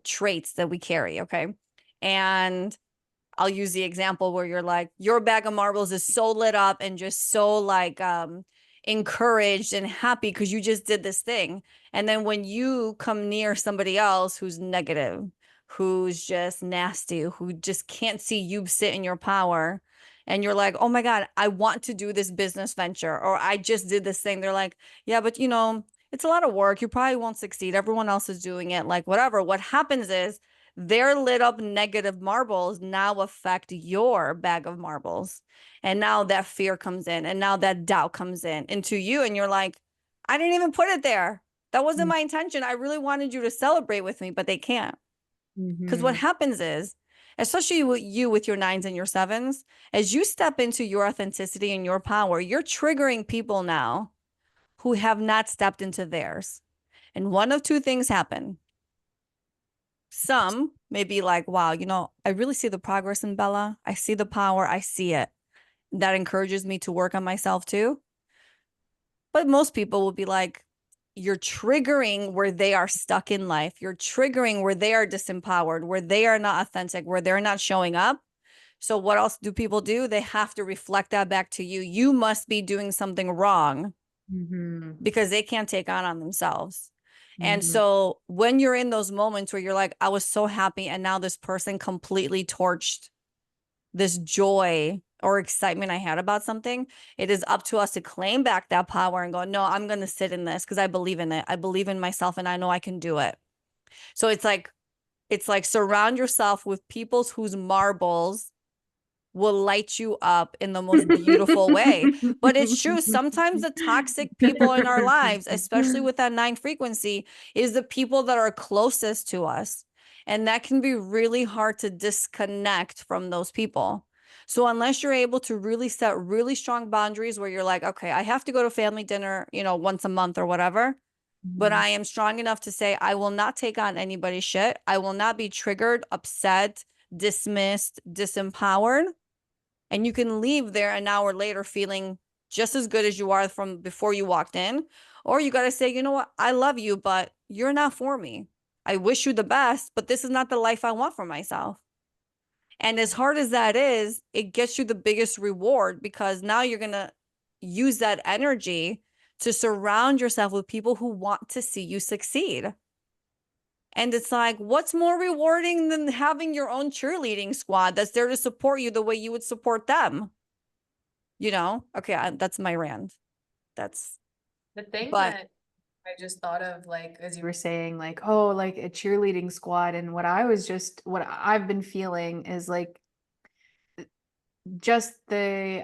traits that we carry, okay? And I'll use the example where you're like, your bag of marbles is so lit up and just so like encouraged and happy because you just did this thing. And then when you come near somebody else who's negative, who's just nasty, who just can't see you sit in your power, and you're like, oh my God, I want to do this business venture, or I just did this thing. They're like, yeah, but you know, it's a lot of work. You probably won't succeed. Everyone else is doing it. Like, whatever. What happens is their lit up negative marbles now affect your bag of marbles. And now that fear comes in, and now that doubt comes in into you. And you're like, I didn't even put it there. That wasn't my intention. I really wanted you to celebrate with me, but they can't. Because what Mhm. happens is, especially with you with your 9s and your 7s, as you step into your authenticity and your power, you're triggering people now who have not stepped into theirs. And one of two things happen. Some may be like, wow, you know, I really see the progress in Bella. I see the power. I see it. That encourages me to work on myself too. But most people will be like, you're triggering where they are stuck in life. You're triggering where they are disempowered, where they are not authentic, where they're not showing up. So what else do people do? They have to reflect that back to you. You must be doing something wrong Mhm. because they can't take on themselves. And Mhm. so when you're in those moments where you're like, I was so happy, and now this person completely torched this joy or excitement I had about something, it is up to us to claim back that power and go, no, I'm going to sit in this because I believe in it. I believe in myself and I know I can do it. So it's like surround yourself with people whose marbles will light you up in the most beautiful way. But it's true. Sometimes the toxic people in our lives, especially with that 9 frequency, is the people that are closest to us. And that can be really hard to disconnect from those people. So unless you're able to really set really strong boundaries where you're like, okay, I have to go to family dinner, you know, once a month or whatever, but I am strong enough to say, I will not take on anybody's shit. I will not be triggered, upset, dismissed, disempowered. And you can leave there an hour later feeling just as good as you are from before you walked in. Or you got to say, you know what? I love you, but you're not for me. I wish you the best, but this is not the life I want for myself. And as hard as that is, it gets you the biggest reward because now you're going to use that energy to surround yourself with people who want to see you succeed. And it's like, what's more rewarding than having your own cheerleading squad that's there to support you the way you would support them? You know? Okay, that's my rant. That's, The thing but that I just thought of, like, as you were saying, like, oh, like a cheerleading squad, and what I've been feeling is like just the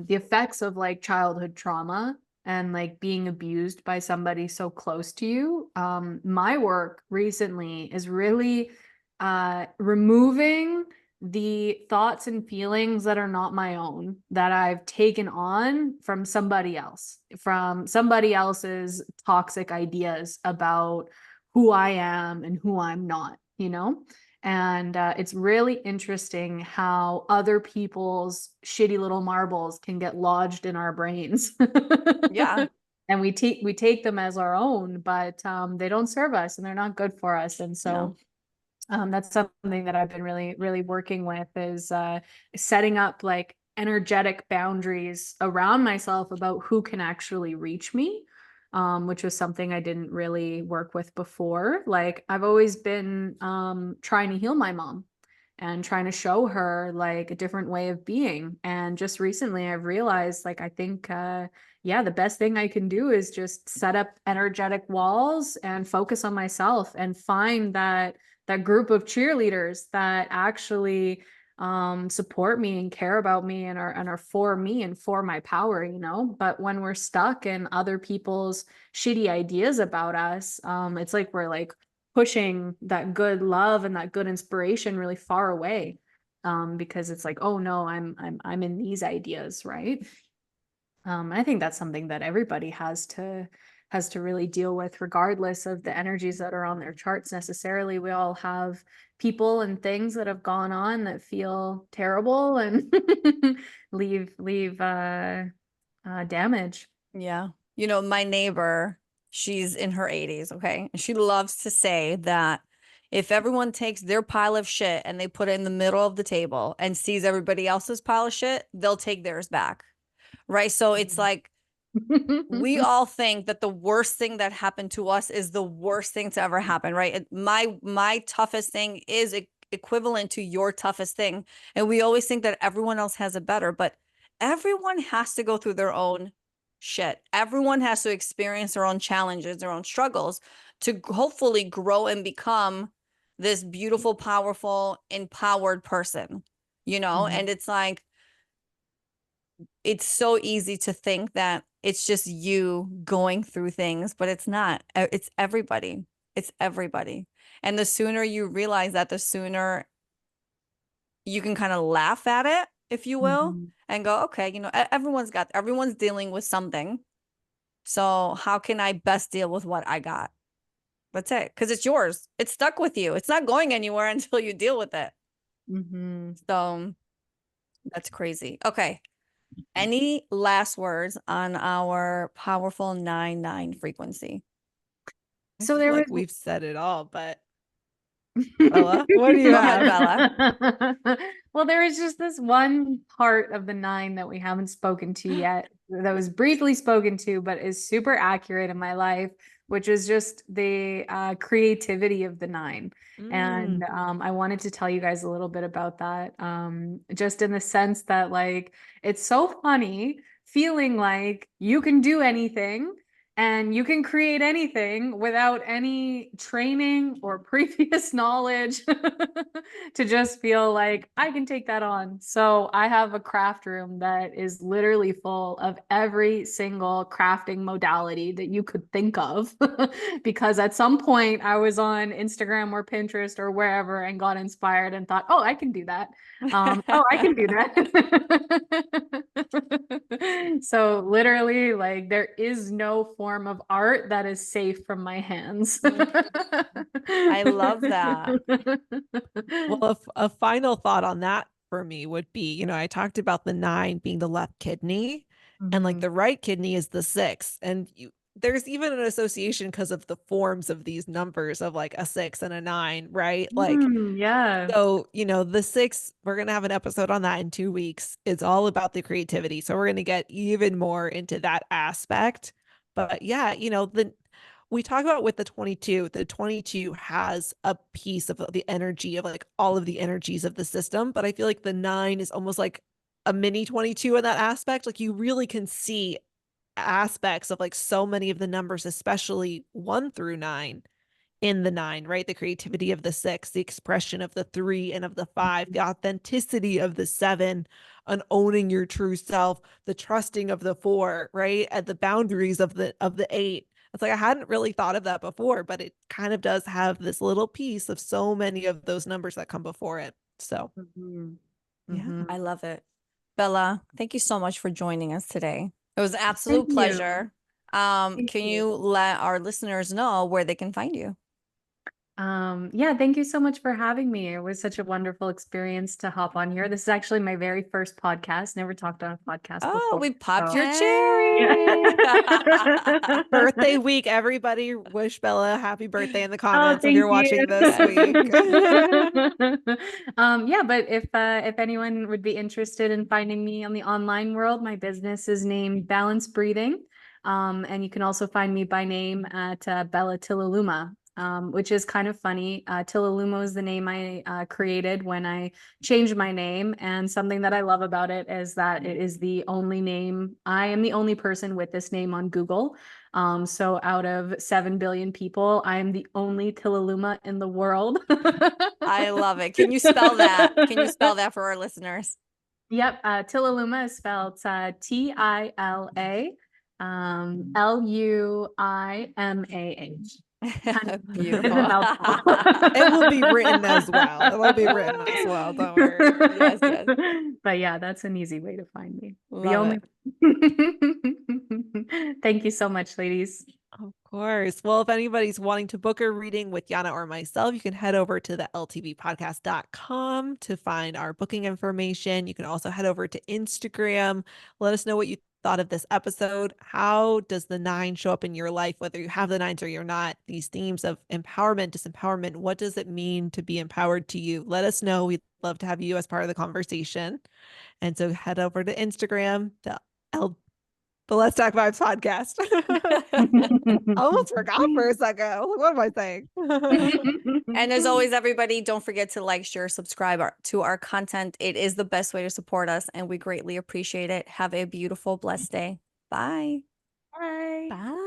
effects of like childhood trauma and like being abused by somebody so close to you. My work recently is really removing the thoughts and feelings that are not my own, that I've taken on from somebody else, from somebody else's toxic ideas about who I am and who I'm not, you know? And it's really interesting how other people's shitty little marbles can get lodged in our brains. yeah, And we take them as our own, but they don't serve us and they're not good for us. And no. so that's something that I've been really, really working with, is setting up like energetic boundaries around myself about who can actually reach me. which was something I didn't really work with before. Like I've always been trying to heal my mom and trying to show her like a different way of being. And just recently I've realized like I think yeah, the best thing I can do is just set up energetic walls and focus on myself and find that group of cheerleaders that actually support me and care about me and are for me and for my power, you know. But when we're stuck in other people's shitty ideas about us, it's like we're like pushing that good love and that good inspiration really far away, because it's like, oh no, I'm in these ideas, right? I think that's something that everybody has to really deal with, regardless of the energies that are on their charts necessarily. We all have people and things that have gone on that feel terrible and leave damage. Yeah. You know, my neighbor, she's in her 80s, okay? And she loves to say that if everyone takes their pile of shit and they put it in the middle of the table and sees everybody else's pile of shit, they'll take theirs back. Right? So it's like we all think that the worst thing that happened to us is the worst thing to ever happen, right? My toughest thing is equivalent to your toughest thing. And we always think that everyone else has it better, but everyone has to go through their own shit. Everyone has to experience their own challenges, their own struggles to hopefully grow and become this beautiful, powerful, empowered person, you know? And it's like, it's so easy to think that it's just you going through things, but it's not. It's everybody. It's everybody. And the sooner you realize that, the sooner you can kind of laugh at it, if you will, and go, okay, you know, everyone's dealing with something. So how can I best deal with what I got? That's it. Because it's yours. It's stuck with you. It's not going anywhere until you deal with it. So that's crazy. Okay. Any last words on our powerful 9-9 frequency? So there like was we've said it all, but Bella, what do you Go ahead, have? Bella. Well, there is just this one part of the 9 that we haven't spoken to yet, that was briefly spoken to, but is super accurate in my life, which is just the creativity of the 9. And I wanted to tell you guys a little bit about that, just in the sense that like it's so funny feeling like you can do anything and you can create anything without any training or previous knowledge to just feel like I can take that on. So I have a craft room that is literally full of every single crafting modality that you could think of. Because at some point I was on Instagram or Pinterest or wherever and got inspired and thought, oh, I can do that. Oh, I can do that. So literally, like, there is no form of art that is safe from my hands. I love that. Well, a final thought on that for me would be, you know, I talked about the 9 being the left kidney, and like the right kidney is the 6. And there's even an association because of the forms of these numbers of like a 6 and a 9, right? Like, yeah. so, you know, the 6, we're going to have an episode on that in 2 weeks. It's all about the creativity. So we're going to get even more into that aspect. But yeah, you know, we talk about with the 22 has a piece of the energy of like all of the energies of the system. But I feel like the 9 is almost like a mini 22 in that aspect. Like you really can see aspects of like so many of the numbers, especially 1 through 9 in the 9, right? The creativity of the 6, the expression of the 3 and of the 5, the authenticity of the 7, and owning your true self, the trusting of the 4, right? At the boundaries of the 8. It's like I hadn't really thought of that before, but it kind of does have this little piece of so many of those numbers that come before it. So yeah. I love it. Bella, thank you so much for joining us today. It was an absolute Thank you. pleasure. Thank Can you. you let our listeners know where they can find you? Yeah, thank you so much for having me. It was such a wonderful experience to hop on here. This is actually my very first podcast. Never talked on a podcast Oh, before. we popped So your cherry. yeah. Birthday week, everybody wish Bella a happy birthday in the Oh, comments if thank you're you. watching this week. Yeah, but if anyone would be interested in finding me on the online world, my business is named Balance Breathing. And you can also find me by name at Bella Tilaluimah, which is kind of funny. Tilaluimah is the name I created when I changed my name. And something that I love about it is that it is the only name, I am the only person with this name on Google. So out of 7 billion people, I am the only Tilaluimah in the world. I love it. Can you spell that? Can you spell that for our listeners? Yep. Tilaluimah is spelled Tilaluimah. Beautiful. It will be written as well. It will be written as well. Don't worry. Yes, yes. But yeah, that's an easy way to find me. The Love only. it. Thank you so much, ladies. Of course. Well, if anybody's wanting to book a reading with Yiannah or myself, you can head over to the ltvpodcast.com to find our booking information. You can also head over to Instagram. Let us know what you thought of this episode. How does the 9 show up in your life, whether you have the 9s or you're not? These themes of empowerment, disempowerment, what does it mean to be empowered to you? Let us know. We'd love to have you as part of the conversation. And so head over to Instagram, the Let's Talk Vibes podcast. I almost forgot for a second. What am I saying? And as always, everybody, don't forget to like, share, subscribe to our content. It is the best way to support us, and we greatly appreciate it. Have a beautiful, blessed day. Bye. Bye. Bye.